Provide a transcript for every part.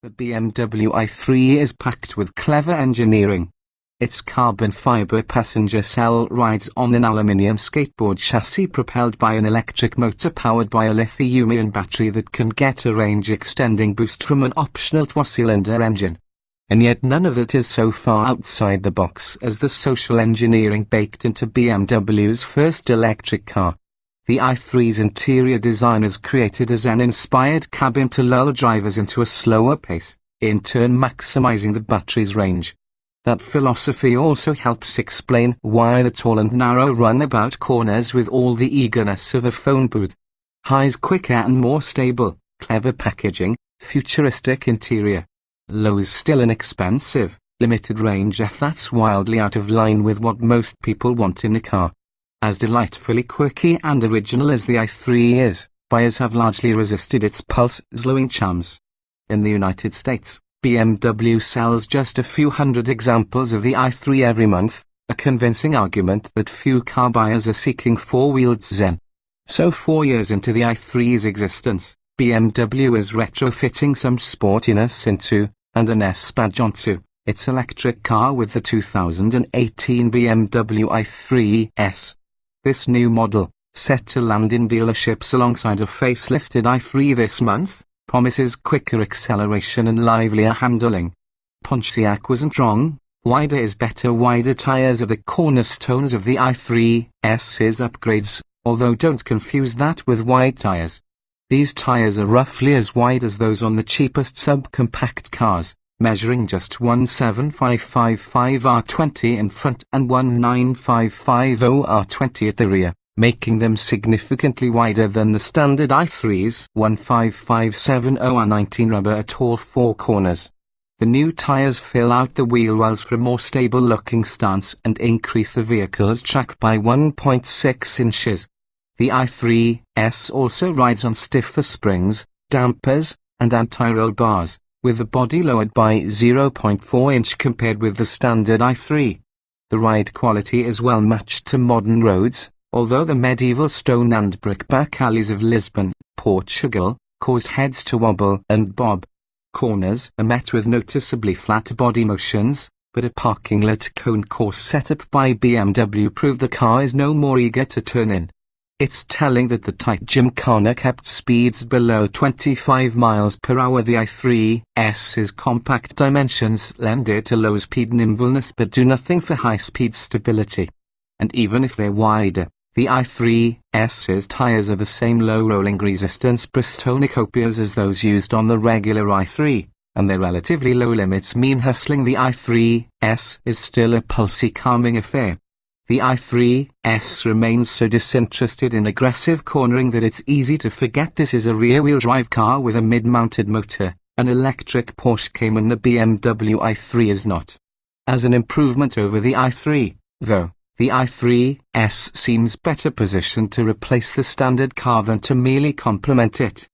The BMW i3 is packed with clever engineering. Its carbon fiber passenger cell rides on an aluminium skateboard chassis propelled by an electric motor powered by a lithium-ion battery that can get a range-extending boost from an optional 4-cylinder engine. And yet none of it is so far outside the box as the social engineering baked into BMW's first electric car. The i3's interior design is created as an inspired cabin to lull drivers into a slower pace, in turn maximizing the battery's range. That philosophy also helps explain why the tall and narrow runabout corners with all the eagerness of a phone booth. Highs quicker and more stable, clever packaging, futuristic interior. Lows still inexpensive, limited range that's wildly out of line with what most people want in a car. As delightfully quirky and original as the i3 is, buyers have largely resisted its pulse-slowing charms. In the United States, BMW sells just a few hundred examples of the i3 every month, a convincing argument that few car buyers are seeking four-wheeled zen. So 4 years into the i3's existence, BMW is retrofitting some sportiness into, and an S badge onto, its electric car with the 2018 BMW i3s. This new model, set to land in dealerships alongside a facelifted i3 this month, promises quicker acceleration and livelier handling. Pontiac wasn't wrong. Wider is better. Wider tires are the cornerstones of the i3's upgrades, although don't confuse that with wide tires. These tires are roughly as wide as those on the cheapest subcompact cars, measuring just 17555 R20 in front and 19550 R20 at the rear, making them significantly wider than the standard i3's 15570 R19 rubber at all four corners. The new tires fill out the wheel wells for a more stable-looking stance and increase the vehicle's track by 1.6 inches. The i3s also rides on stiffer springs, dampers, and anti-roll bars, with the body lowered by 0.4 inch compared with the standard i3. The ride quality is well matched to modern roads, although the medieval stone and brick back alleys of Lisbon, Portugal, caused heads to wobble and bob. Corners are met with noticeably flat body motions, but a parking-lit cone course set up by BMW proved the car is no more eager to turn in. It's telling that the tight gymkhana kept speeds below 25 miles per hour. The i3's compact dimensions lend it a low-speed nimbleness but do nothing for high-speed stability. And even if they're wider, the i3's tires are the same low rolling resistance Bristonic copiers as those used on the regular i3, and their relatively low limits mean hustling the i3s is still a pulsy, calming affair. The i3s remains so disinterested in aggressive cornering that it's easy to forget this is a rear-wheel drive car with a mid-mounted motor. An electric Porsche Cayman. The BMW i3 is not. As an improvement over the i3, though, the i3s seems better positioned to replace the standard car than to merely complement it.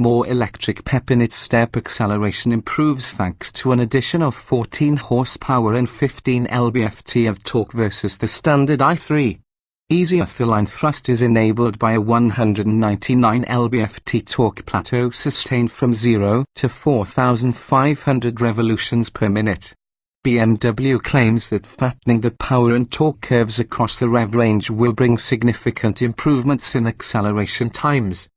More electric pep in its step acceleration improves thanks to an additional 14 horsepower and 15 lb-ft of torque versus the standard i3. Easy off-the-line thrust is enabled by a 199 lb-ft torque plateau sustained from 0 to 4,500 revolutions per minute. BMW claims that flattening the power and torque curves across the rev range will bring significant improvements in acceleration times.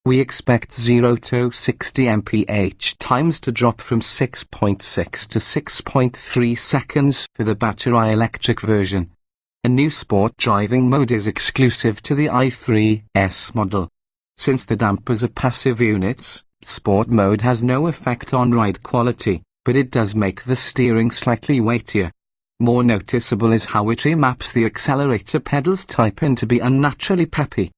We expect 0 to 60 mph times to drop from 6.6 to 6.3 seconds for the battery electric version. A new sport driving mode is exclusive to the i3s model. Since the dampers are passive units, sport mode has no effect on ride quality, but it does make the steering slightly weightier. More noticeable is how it remaps the accelerator pedals type in to be unnaturally peppy.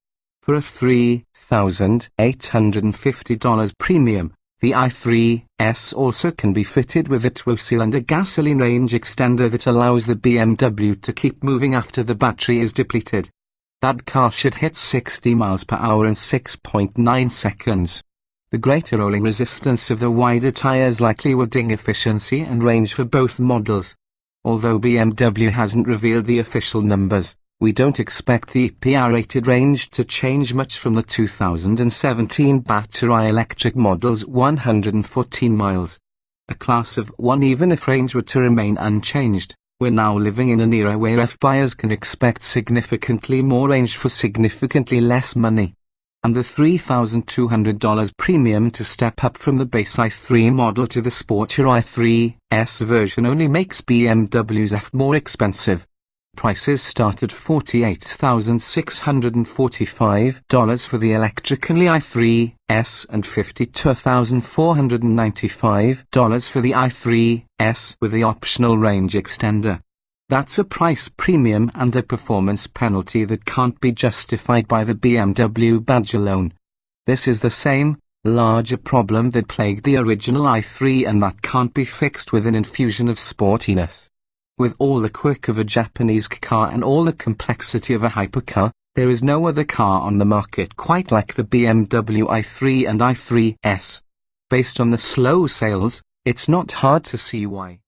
For a $3,850 premium, the i3s also can be fitted with a 2-cylinder gasoline range extender that allows the BMW to keep moving after the battery is depleted. That car should hit 60 miles per hour in 6.9 seconds. The greater rolling resistance of the wider tires likely will ding efficiency and range for both models. Although BMW hasn't revealed the official numbers, we don't expect the EPA-rated range to change much from the 2017 battery electric model's 114 miles. a class of 1 even if range were to remain unchanged. We're now living in an era where F buyers can expect significantly more range for significantly less money. And the $3,200 premium to step up from the base i3 model to the sportier i3s version only makes BMW's F more expensive. Prices start at $48,645 for the electric-only i3s and $52,495 for the i3s with the optional range extender. That's a price premium and a performance penalty that can't be justified by the BMW badge alone. This is the same, larger problem that plagued the original i3 and that can't be fixed with an infusion of sportiness. With all the quirk of a Japanese car and all the complexity of a hypercar, there is no other car on the market quite like the BMW i3 and i3s. Based on the slow sales, it's not hard to see why.